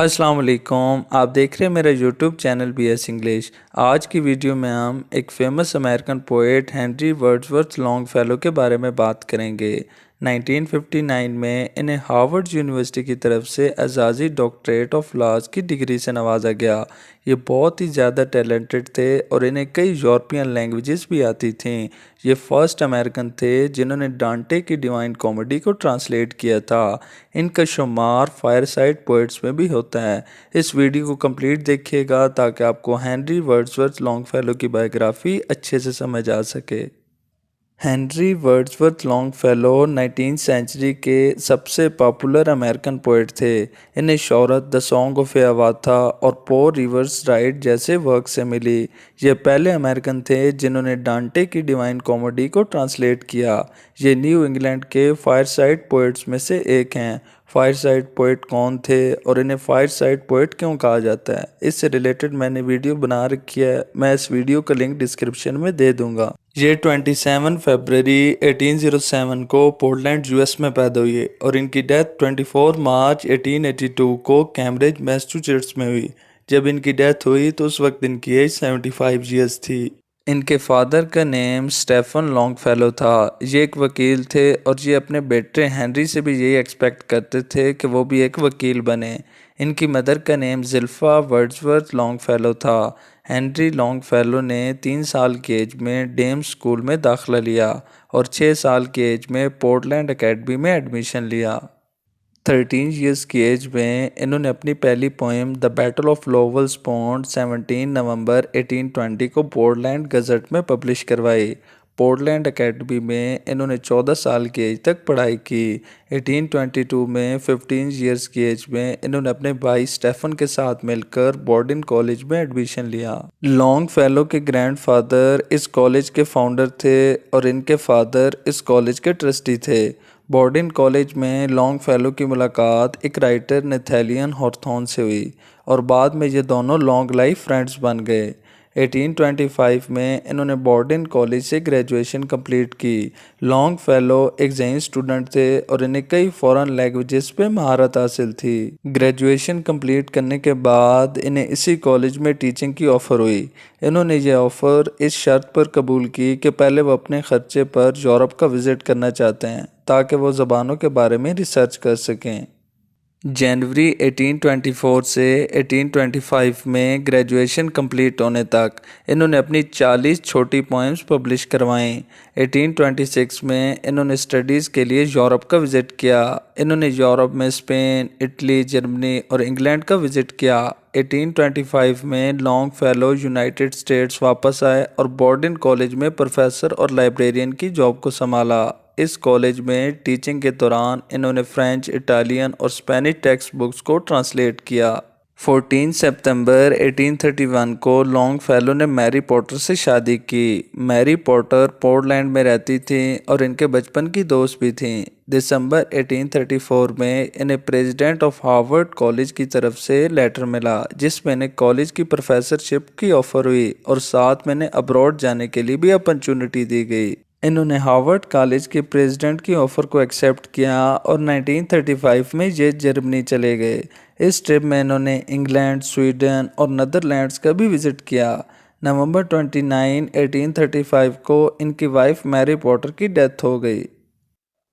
अस्सलाम वालेकुम। आप देख रहे हैं मेरा यूट्यूब चैनल BS इंग्लिश। आज की वीडियो में हम एक famous American poet Henry Wordsworth Longfellow के बारे में बात करेंगे। 1959 में इन्हें हार्वर्ड यूनिवर्सिटी की तरफ से एजाज़ी डॉक्टरेट ऑफ लॉज की डिग्री से नवाजा गया। ये बहुत ही ज़्यादा टैलेंटेड थे और इन्हें कई यूरोपियन लैंग्वेजेस भी आती थीं। ये फर्स्ट अमेरिकन थे जिन्होंने डांटे की डिवाइन कॉमेडी को ट्रांसलेट किया था। इनका शुमार फायरसाइड पोइट्स में भी होता है। इस वीडियो को कंप्लीट देखिएगा ताकि आपको हेनरी वर्ड्सवर्थ लॉन्गफेलो की बायोग्राफी अच्छे से समझ आ सके। Henry Wordsworth Longfellow 19th century के सबसे पॉपुलर अमेरिकन पोएट थे। इन्हें शोहरत द सॉन्ग ऑफ हियावाथा और पोर रिवर्स राइड जैसे वर्क से मिली। ये पहले अमेरिकन थे जिन्होंने डांटे की डिवाइन कॉमेडी को ट्रांसलेट किया। ये न्यू इंग्लैंड के फायरसाइड पोएट्स में से एक हैं। फायरसाइड पोएट कौन थे और इन्हें फायरसाइड पोएट क्यों कहा जाता है, इससे रिलेटेड मैंने वीडियो बना रखी है। मैं इस वीडियो का लिंक डिस्क्रिप्शन में दे दूंगा। ये 27 फरवरी 1807 को पोर्टलैंड यूएस में पैदा हुए और इनकी डेथ 24 मार्च 1882 को कैम्ब्रिज मैसाचुसेट्स में हुई। जब इनकी डेथ हुई तो उस वक्त इनकी एज 75 ईयर्स थी। इनके फादर का नेम स्टेफन लॉन्गफेलो था। ये एक वकील थे और ये अपने बेटे हेनरी से भी यही एक्सपेक्ट करते थे कि वो भी एक वकील बने। इनकी मदर का नेम जिल्फा वर्ड्सवर्थ लॉन्गफेलो था। हेनरी लॉन्गफेलो ने 3 साल की एज में डेम स्कूल में दाखिला लिया और 6 साल की एज में पोर्टलैंड एकेडमी में एडमिशन लिया। 13 ईयर्स की एज में इन्होंने अपनी पहली poem the battle of Lovell's pond 17 नवंबर 1820 को पोर्टलैंड गज़ट में पब्लिश करवाई। पोर्टलैंड एकेडमी में इन्होंने 14 साल की एज तक पढ़ाई की। 1822 में 15 ईयर्स की एज में इन्होंने अपने भाई स्टेफन के साथ मिलकर बॉर्डन कॉलेज में एडमिशन लिया। लॉन्गफेलो के ग्रैंडफादर इस कॉलेज के फाउंडर थे और इनके फादर इस कॉलेज के ट्रस्टी थे। बॉर्डन कॉलेज में लॉन्गफेलो की मुलाकात एक राइटर नेथेलियन हॉथॉर्न से हुई और बाद में ये दोनों लॉन्ग लाइफ फ्रेंड्स बन गए। 1825 में इन्होंने बॉर्डन कॉलेज से ग्रेजुएशन कंप्लीट की। लॉन्गफेलो एक जैन स्टूडेंट थे और इन्हें कई फॉरेन लैंग्वेजेस पे महारत हासिल थी। ग्रेजुएशन कंप्लीट करने के बाद इन्हें इसी कॉलेज में टीचिंग की ऑफ़र हुई। इन्होंने ये ऑफ़र इस शर्त पर कबूल की कि पहले वो अपने खर्चे पर यूरोप का विज़िट करना चाहते हैं ताकि वो ज़बानों के बारे में रिसर्च कर सकें। जनवरी 1824 से 1825 में ग्रेजुएशन कंप्लीट होने तक इन्होंने अपनी 40 छोटी पोएम्स पब्लिश करवाईं। 1826 में इन्होंने स्टडीज़ के लिए यूरोप का विज़िट किया। इन्होंने यूरोप में स्पेन, इटली, जर्मनी और इंग्लैंड का विज़िट किया। 1825 में लॉन्गफेलो यूनाइटेड स्टेट्स वापस आए और बॉर्डन कॉलेज में प्रोफेसर और लाइब्रेरियन की जॉब को संभाला। इस कॉलेज में टीचिंग के दौरान इन्होंने फ्रेंच, इटालियन और स्पेनिश टेक्स्ट बुक्स को ट्रांसलेट किया। 14 सितंबर 1831 को लॉन्गफेलो ने मैरी पॉटर से शादी की। मैरी पॉटर पोर्टलैंड में रहती थी और इनके बचपन की दोस्त भी थीं। दिसंबर 1834 में इन्हें प्रेसिडेंट ऑफ हार्वर्ड कॉलेज की तरफ से लेटर मिला जिसमें इन्हें कॉलेज की प्रोफेसरशिप की ऑफ़र हुई और साथ में इन्हें अब्रॉड जाने के लिए भी अपॉर्चुनिटी दी गई। इन्होंने हार्वर्ड कॉलेज के प्रेसिडेंट की ऑफ़र को एक्सेप्ट किया और 1935 में ये जर्मनी चले गए। इस ट्रिप में इन्होंने इंग्लैंड, स्वीडन और नीदरलैंड्स का भी विज़िट किया। नवंबर 29, 1835 को इनकी वाइफ मैरी पॉटर की डेथ हो गई।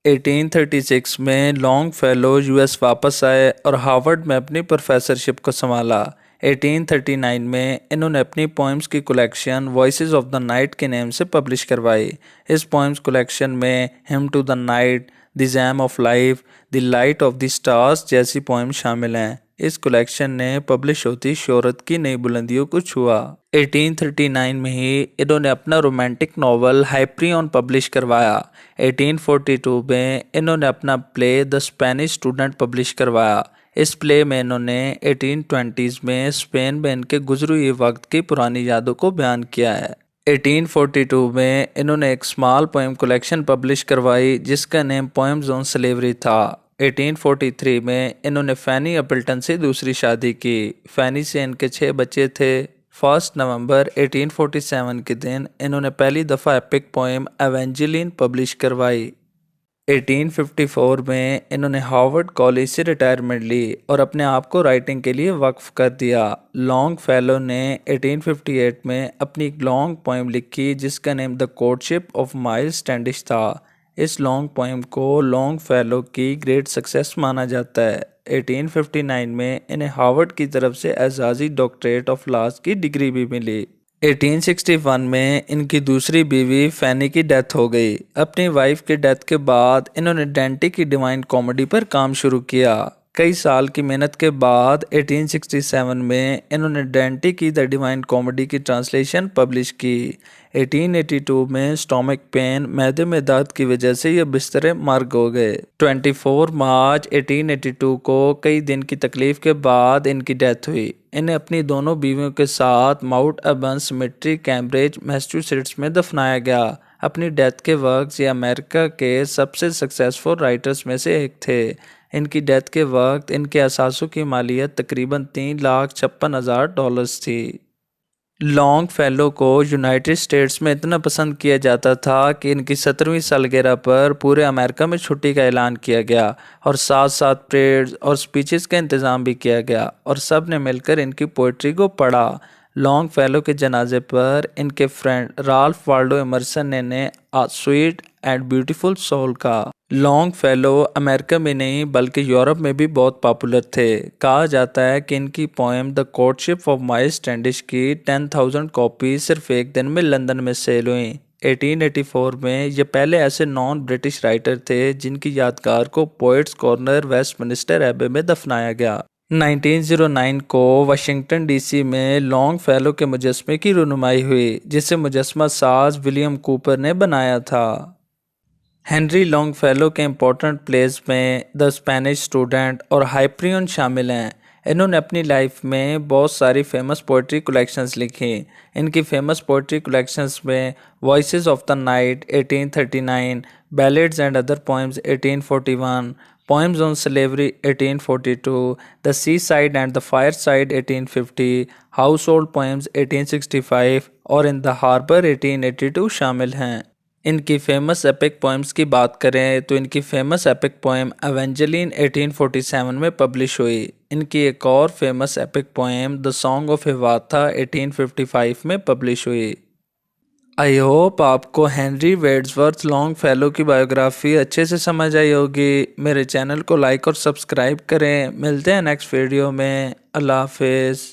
1836 में लॉन्गफेलो यूएस वापस आए और हार्वर्ड में अपनी प्रोफेसरशिप को संभाला। 1839 में इन्होंने अपनी पोएम्स की collection voices of the night के नेम से पब्लिश करवाई। इस पोएम्स कलेक्शन में hymn to the night, the gem of life, the light of the stars जैसी पोएम शामिल हैं। इस कलेक्शन ने पब्लिश होती शोहरत की नई बुलंदियों को छुआ। 1839 में ही इन्होंने अपना रोमांटिक नावल हाइप्रियन पब्लिश करवाया। 1842 में इन्होंने अपना play the Spanish student publish करवाया। इस प्ले में इन्होंने 1820s में स्पेन में इनके गुजरे हुए वक्त की पुरानी यादों को बयान किया है। 1842 में इन्होंने एक स्मॉल पोएम कलेक्शन पब्लिश करवाई जिसका नेम पोएम्स ऑन स्लेवरी था। 1843 में इन्होंने फैनी एपल्टन से दूसरी शादी की। फैनी से इनके 6 बच्चे थे। 1 नवंबर 1847 के दिन इन्होंने पहली दफ़ा एपिक पोएम एवेंजेलिन पब्लिश करवाई। 1854 में इन्होंने हार्वर्ड कॉलेज से रिटायरमेंट ली और अपने आप को राइटिंग के लिए वक्फ कर दिया। लॉन्ग फेलो ने 1858 में अपनी एक लॉन्ग पोइम लिखी जिसका name the courtship of miles Standish था। इस लॉन्ग पोइम को लॉन्ग फेलो की ग्रेट सक्सेस माना जाता है। 1859 में इन्हें हार्वर्ड की तरफ से एजाज़ी डॉक्टरेट ऑफ लॉज की डिग्री भी मिली। 1861 में इनकी दूसरी बीवी फैनी की डेथ हो गई। अपनी वाइफ की डेथ के बाद इन्होंने डेंटी की डिवाइन कॉमेडी पर काम शुरू किया। कई साल की मेहनत के बाद 1867 में इन्होंने डेंटी की द डिवाइन कॉमेडी की ट्रांसलेशन पब्लिश की। 1882 में स्टोमक पेन मैदे में दर्द की वजह से ये बिस्तरे मर्ग हो गए। 24 मार्च 1882 को कई दिन की तकलीफ के बाद इनकी डेथ हुई। इन्हें अपनी दोनों बीवियों के साथ माउंट अबन सिमेट्री कैम्ब्रिज मैसाचुसेट्स में दफनाया गया। अपनी डेथ के वक्त ये अमेरिका के सबसे सक्सेसफुल राइटर्स में से एक थे। इनकी डेथ के वक्त इनके असासों की मालियत तकरीबन $3,56,000 थी। लॉन्ग फेलो को यूनाइटेड स्टेट्स में इतना पसंद किया जाता था कि इनकी 17वीं सालगिरह पर पूरे अमेरिका में छुट्टी का ऐलान किया गया और साथ साथ परेड्स और स्पीचेस का इंतज़ाम भी किया गया और सब ने मिलकर इनकी पोइट्री को पढ़ा। लॉन्ग फेलो के जनाजे पर इनके फ्रेंड राल्फ वाल्डो एमर्सन ने आ स्वीट एंड ब्यूटीफुल सोल का। लॉन्ग फेलो अमेरिका में नहीं बल्कि यूरोप में भी बहुत पॉपुलर थे। कहा जाता है कि इनकी poem the courtship of miles Standish की 10,000 कॉपी सिर्फ एक दिन में लंदन में सेल हुई। 1884 में ये पहले ऐसे नॉन ब्रिटिश राइटर थे जिनकी यादगार को पोइट्स कॉर्नर वेस्टमिनिस्टर एबे में दफनाया गया। 1909 को वाशिंगटन डीसी में लॉन्ग फेलो के मुजस्मे की रुनुमाई हुई जिसे मुजस्मा साज विलियम कूपर ने बनाया था। हेनरी लॉन्ग फेलो के इम्पोर्टेंट प्लेस में द स्पेनिश स्टूडेंट और हाइपरियन शामिल हैं। इन्होंने अपनी लाइफ में बहुत सारी फेमस पोइट्री कलेक्शंस लिखी। इनकी फेमस पोइट्री कलेक्शंस में voices of the night 1839, ballads and other poems 1841, poems on slavery 1842, the seaside and the fireside 1850, household poems 1865 और इन द हार्बर 1882 शामिल हैं। इनकी फेमस एपिक पोएम्स की बात करें तो इनकी फेमस एपिक पोएम एवेंजलिन 1847 में पब्लिश हुई। इनकी एक और famous epic poem the song of Hiawatha 1855 में पब्लिश हुई। आई होप आपको हेनरी वर्ड्सवर्थ लॉन्ग फेलो की बायोग्राफी अच्छे से समझ आई होगी। मेरे चैनल को लाइक और सब्सक्राइब करें। मिलते हैं नेक्स्ट वीडियो में। अल्लाह हाफिज़।